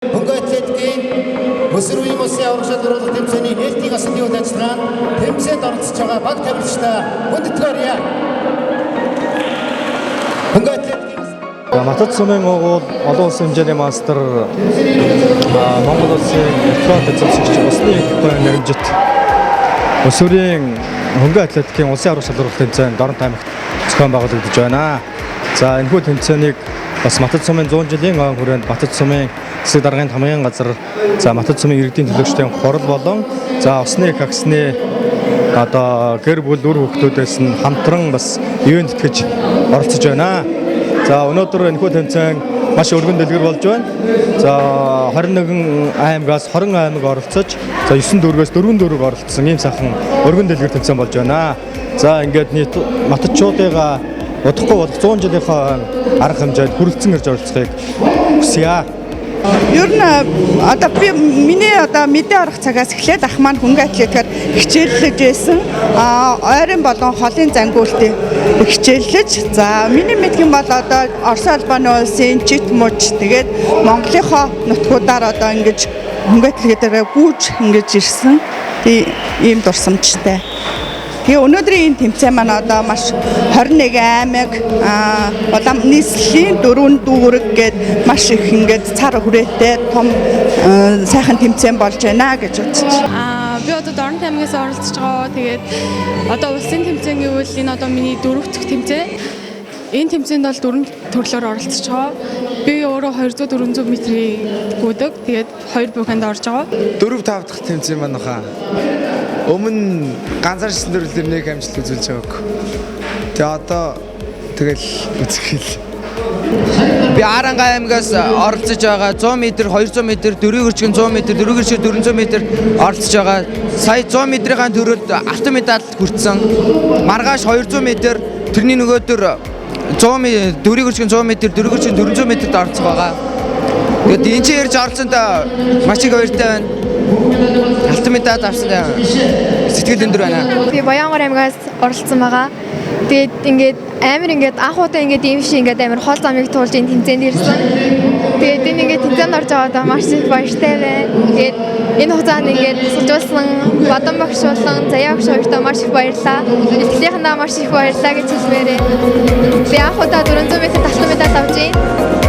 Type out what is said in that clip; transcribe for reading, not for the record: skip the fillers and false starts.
Хөнгө атлетикийн өсвөрийн улсын аврагшаад оруулах тэмцээний нээлтийн асуултын үйл ажиллагаанд тэмцээнд оролцож байгаа баг тамирчтай хүндэтгэрье. Хөнгө атлетикийн Матад сумын угуул олон улсын хэмжээний мастер Монгол улсын спорт эзэмшигч усны экипажийн нэрмжит өсвөрийн хөнгө атлетикийн улсын аврагшаад оруулах тэмцээнд Дорнот аймагт зохион байгуулагдаж байна. За энэхүү тэмцээнийг бас Матад сумын 100 жилийн ойн хүрээнд Матад сумын засаг даргын хамгийн газар за Матад сумын иргэдийн төлөөлөгчдийн хурал болон за усны хагсны одоо гэр бүл үр хүүхдүүдээс нь хамтран бас ивент тэтгэж оролцож байна. За өнөөдөр энэхүү тэмцээн маш өргөн дэлгэр болж байна. За 21 аймагаас 20 аймаг оролцож за 9 дүүргээс 4 дүүрэг оролцсон ийм сайхан өргөн дэлгэр тэмцээн болж байна. За ингээд нийт матадчуудыгаа удахгүй бол 100 жилийнхаа арга хэмжээнд хүрэлцэн ирж оролцохыг хүсье. Ер нь одоо би миний одоо мэдээ орох цагаас эхлээд ах маань хөнгө атлетикаар хичээллэж байсан. Ойрын болон холын зангиултыг хичээллэж. За миний мэдгэн бол одоо Орос улбаны улсын жит муж тэгээд Монголынхоо нутгуудаар одоо ингэж хөнгө атлетикаараа гүйж ингэж ирсэн. Ийм дурсамжтай. Тэгээ өнөөдрийн энэ тэмцээн маань одоо маш 21 аймаг улаан нийслэлийн 4 дүүрэг гээд маш их ингээд цар хүрээтэй том сайхан тэмцээн болж байна гэж бодчих. Би одоо Дорнот аймагаас оролцож байгаа. Тэгээд одоо улсын тэмцээн гэвэл энэ одоо миний 4 дахь тэмцээн. Энэ тэмцээнд бол 4 төрлөөр оролцож байгаа. Би өөрөө 200-400 метрийн гүйдэг. Тэгээд 2 бүхэнд орж байгаа. 4-5 дахь тэмцээн маань хаа. Өмнө ганцаарчлан төрлөөр нэг амжилт үзүүлж байгааг. Тэгээ одоо тэгэл үзэхэл. Би Аранга аймагаас оролцож байгаа 100 м, 200 м, дөрвийн гэрчгийн 100 м, дөрвийн гэрчгийн 400 м оролцож байгаа. Сая 100 м-ийн төрөлд алтан медальд хүртсэн. Маргааш 200 м, тэрний нөгөөдөр 100 м, дөрвийн гэрчгийн 100 м, дөрвийн гэрчгийн 400 м-д оролцож байгаа. Тэгээд энэ чинь ярьж оролцсонд маш их баяртай байна. Алтан медаль авсан сэтгэл өндөр байна. Би Баянгор аймагаас оролцсон байгаа. Тэгээд ингээд амар ингээд анхудаа ингээд ийм шиг ингээд амар хол замыг туулж энэ тэмцээнд ирсэн. Тэгээд энэ ингээд тэмцээнд орж байгаадаа маш их баяртай байна. Тэгээд энэ хугацаанд ингээд суулжуулсан Бадан багш болон Заяа багш хоёртоо маш их баярлалаа. Итгэлийнхэндээ маш их баярлалаа гэж хэлмээрээ. Би анхудаа 400 м алтан медаль авч байна.